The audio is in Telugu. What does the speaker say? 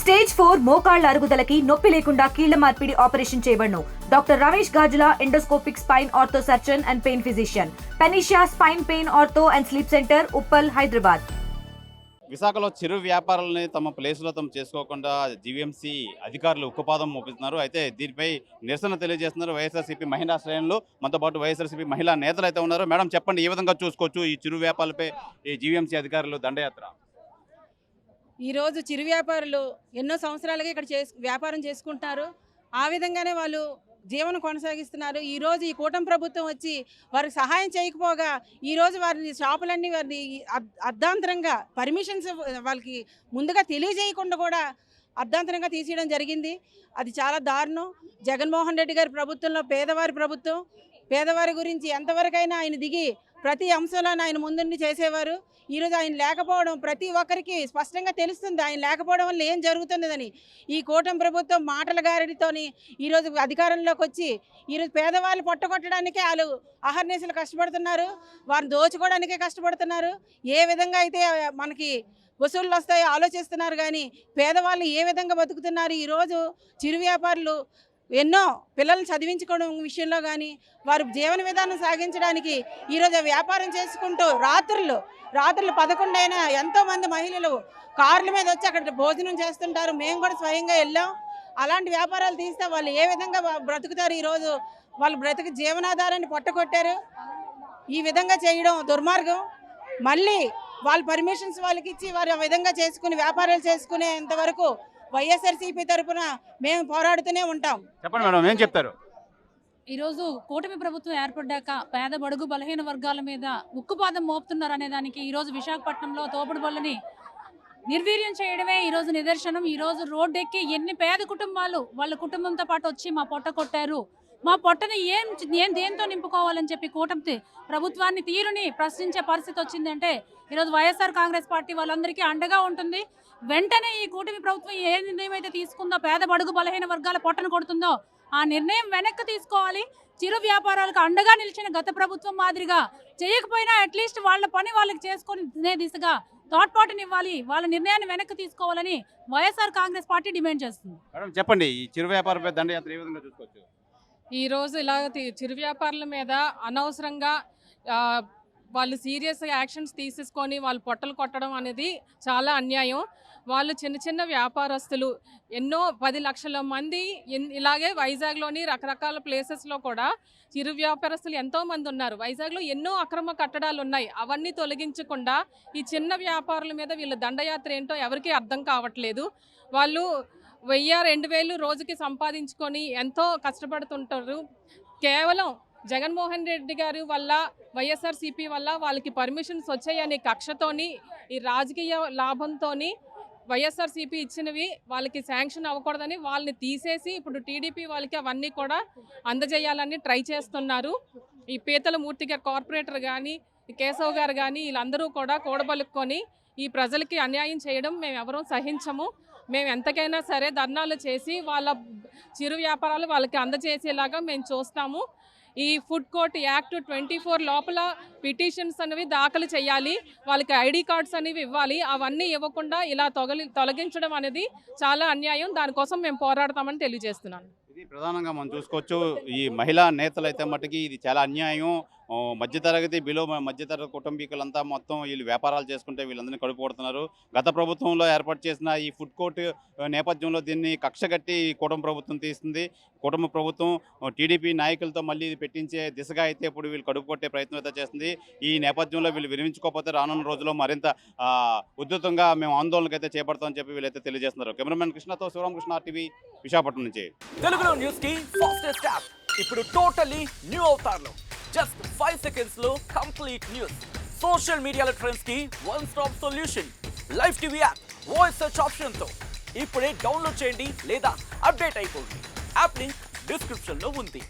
స్టేజ్ 4 మోకాళ్ల అరుగుదలకి నొప్పి లేకుండా కీళ్ల మార్పిడి ఆపరేషన్ చేయబడును. Doctor Ramesh Gajula, endoscopic spine ortho surgeon and pain physician, Panacea spine pain ortho and sleep centre, Uppal, Hyderabad. విశాఖలో చిరు వ్యాపారాలని తమ ప్లేస్లో చేసుకోకుండా జీవీఎంసీ అధికారులు ఉక్కుపాదం మోపిస్తున్నారు. అయితే దీనిపై నిరసన తెలియజేస్తున్నారు వైఎస్ఆర్సీపీ మహిళా శ్రేణులు. మనతో పాటు వైఎస్ఆర్సీపీ మహిళా నేతలు అయితే ఉన్నారు. మేడం చెప్పండి, ఏ విధంగా చూసుకోవచ్చు ఈ చిరు వ్యాపారాలపై ఈ జీవీఎంసీ అధికారులు దండయాత్ర? ఈరోజు చిరు వ్యాపారులు ఎన్నో సంవత్సరాలుగా ఇక్కడ వ్యాపారం చేసుకుంటున్నారు. ఆ విధంగానే వాళ్ళు జీవనం కొనసాగిస్తున్నారు. ఈరోజు ఈ కూటమి ప్రభుత్వం వచ్చి వారికి సహాయం చేయకపోగా ఈరోజు వారిని షాపులన్నీ వారిని అర్ధాంతరంగా పర్మిషన్స్ వాళ్ళకి ముందుగా తెలియజేయకుండా కూడా అర్ధాంతరంగా తీసేయడం జరిగింది. అది చాలా దారుణం. జగన్మోహన్ రెడ్డి గారి ప్రభుత్వంలో పేదవారి ప్రభుత్వం. పేదవారి గురించి ఎంతవరకైనా ఆయన దిగి ప్రతి అంశంలోనూ ఆయన ముందుండి చేసేవారు. ఈరోజు ఆయన లేకపోవడం ప్రతి ఒక్కరికి స్పష్టంగా తెలుస్తుంది. ఆయన లేకపోవడం వల్ల ఏం జరుగుతుందని. ఈ కూటమి ప్రభుత్వం మాటల గారితోని ఈరోజు అధికారంలోకి వచ్చి ఈరోజు పేదవాళ్ళు పొట్టగొట్టడానికే వాళ్ళు అహర్నిశలు కష్టపడుతున్నారు. వారిని దోచుకోవడానికే కష్టపడుతున్నారు. ఏ విధంగా అయితే మనకి వసూళ్ళు వస్తాయో ఆలోచిస్తున్నారు, కానీ పేదవాళ్ళు ఏ విధంగా బతుకుతున్నారు. ఈరోజు చిరు వ్యాపారులు ఎన్నో పిల్లల్ని చదివించుకోవడం విషయంలో కానీ వారు జీవన విధానం సాగించడానికి ఈరోజు వ్యాపారం చేసుకుంటూ రాత్రులు 11 అయినా ఎంతోమంది మహిళలు కార్ల మీద వచ్చి అక్కడ భోజనం చేస్తుంటారు. మేము కూడా స్వయంగా వెళ్ళాం. అలాంటి వ్యాపారాలు తీస్తే వాళ్ళు ఏ విధంగా బ్రతుకుతారు? ఈరోజు వాళ్ళు బ్రతుకు జీవనాధారాన్ని పొట్టగొట్టారు. ఈ విధంగా చేయడం దుర్మార్గం. మళ్ళీ వాళ్ళ పర్మిషన్స్ వాళ్ళకి ఇచ్చి వారు ఆ విధంగా చేసుకుని వ్యాపారాలు చేసుకునేంత వరకు వైఎస్ఆర్సీపీ తరఫున మేము పోరాడుతూనే ఉంటాం. చెప్పండి మేడం, ఏం చెప్తారు? ఈరోజు కూటమి ప్రభుత్వం ఏర్పడ్డాక పేద బడుగు బలహీన వర్గాల మీద ఉక్కుపాదం మోపుతున్నారు అనే దానికి ఈరోజు విశాఖపట్నంలో తోపుడు బళ్ళని నిర్వీర్యం చేయడమే ఈరోజు నిదర్శనం. ఈరోజు రోడ్డెక్కి ఎన్ని పేద కుటుంబాలు వాళ్ళ కుటుంబంతో పాటు వచ్చి మా పొట్ట కొట్టారు, మా పొట్టని దేంతో నింపుకోవాలని చెప్పి కూటమి ప్రభుత్వాన్ని తీరుని ప్రశ్నించే పరిస్థితి వచ్చిందంటే ఈరోజు వైఎస్ఆర్ కాంగ్రెస్ పార్టీ వాళ్ళందరికీ అండగా ఉంటుంది. వెంటనే ఈ కూటమి ప్రభుత్వం ఏ నిర్ణయం అయితే తీసుకుందో పేద బడుగు బలహీన వర్గాల పొట్టను కొడుతుందో ఆ నిర్ణయం వెనక్కి తీసుకోవాలి. చిరు వ్యాపారాలకు అండగా నిలిచిన గత ప్రభుత్వం మాదిరిగా చేయకపోయినా అట్లీస్ట్ వాళ్ళ పని వాళ్ళకి చేసుకునే దిశగా తోడ్పాటునివ్వాలి. వాళ్ళ నిర్ణయాన్ని వెనక్కి తీసుకోవాలని వైఎస్ఆర్ కాంగ్రెస్ పార్టీ డిమాండ్ చేస్తుంది. మేడం చెప్పండి, ఈ చిరు వ్యాపారపై దండయాత్ర ఏ విధంగా చూసుకోవచ్చు? ఈరోజు ఇలా చిరు వ్యాపారుల మీద అనవసరంగా వాళ్ళు సీరియస్ యాక్షన్స్ తీసేసుకొని వాళ్ళు పొట్టలు కొట్టడం అనేది చాలా అన్యాయం. వాళ్ళు చిన్న చిన్న వ్యాపారస్తులు ఎన్నో 10 లక్షల మంది ఇలాగే వైజాగ్లోని రకరకాల ప్లేసెస్లో కూడా చిరు వ్యాపారస్తులు ఎంతోమంది ఉన్నారు. వైజాగ్లో ఎన్నో అక్రమ కట్టడాలు ఉన్నాయి. అవన్నీ తొలగించకుండా ఈ చిన్న వ్యాపారుల మీద వీళ్ళ దండయాత్ర ఏంటో ఎవరికీ అర్థం కావట్లేదు. వాళ్ళు 1000-2000 రోజుకి సంపాదించుకొని ఎంతో కష్టపడుతుంటారు. కేవలం జగన్మోహన్ రెడ్డి గారు వల్ల వైఎస్ఆర్సీపీ వల్ల వాళ్ళకి పర్మిషన్స్ వచ్చాయనే కక్షతోని ఈ రాజకీయ లాభంతోని వైఎస్ఆర్సీపీ ఇచ్చినవి వాళ్ళకి శాంక్షన్ అవ్వకూడదని వాళ్ళని తీసేసి ఇప్పుడు టీడీపీ వాళ్ళకి అవన్నీ కూడా అందజేయాలని ట్రై చేస్తున్నారు. ఈ పీతల మూర్తి గారు కార్పొరేటర్ కానీ కేశవ్ గారు కానీ వీళ్ళందరూ కూడా కూడబలుక్కొని ఈ ప్రజలకి అన్యాయం చేయడం మేము ఎవరూ సహించము. మేము ఎంతకైనా సరే ధర్నాలు చేసి వాళ్ళ చిరు వ్యాపారాలు వాళ్ళకి అందజేసేలాగా మేము చూస్తాము. ఈ ఫుడ్ కోర్ట్ యాక్ట్ 24 లోపల పిటిషన్స్ అనేవి దాఖలు చేయాలి. వాళ్ళకి ఐడి కార్డ్స్ అనేవి ఇవ్వాలి. అవన్నీ ఇవ్వకుండా ఇలా తొలగించడం అనేది చాలా అన్యాయం. దానికోసం మేము పోరాడతామని తెలియజేస్తున్నాను. ఇది ప్రధానంగా మనం చూసుకోవచ్చు. ఈ మహిళా నేతలు అయితే మట్టుకి ఇది చాలా అన్యాయం. మధ్యతరగతి బిలో మధ్యతరగతి కుటుంబీకులంతా మొత్తం వీళ్ళు వ్యాపారాలు చేసుకుంటే వీళ్ళందరినీ కడుపు కొడుతున్నారు. గత ప్రభుత్వంలో ఏర్పాటు చేసిన ఈ ఫుడ్ కోర్ట్ నేపథ్యంలో దీన్ని కక్షగట్టి కూటమి ప్రభుత్వం తీస్తుంది. కూటమి ప్రభుత్వం టీడీపీ నాయకులతో మళ్ళీ ఇది పెట్టించే దిశగా అయితే ఇప్పుడు వీళ్ళు కడుపు కొట్టే ప్రయత్నం అయితే చేస్తుంది. ఈ నేపథ్యంలో వీళ్ళు విరమించుకోకపోతే రానున్న రోజుల్లో మరింత ఉధృతంగా మేము ఆందోళనకు అయితే చేపడతామని చెప్పి వీళ్ళైతే తెలియజేస్తున్నారు. కెమెరామెన్ కృష్ణతో శివరామకృష్ణ, RTV, విశాఖపట్నం నుంచి. తెలుగులో న్యూస్ కి ఫాస్టెస్ట్ యాప్ ఇప్పుడు టోటలీ న్యూ అవతార్లో జస్ట్ 5 seconds లో కంప్లీట్ న్యూస్. సోషల్ మీడియాలో ట్రెండ్స్ కి one stop solution. Live TV app voice search option తో ఇప్పుడే డౌన్లోడ్ చేయండి లేదా అప్డేట్ అయిపోండి. యాప్ లింక్ డిస్క్రిప్షన్ లో ఉంది.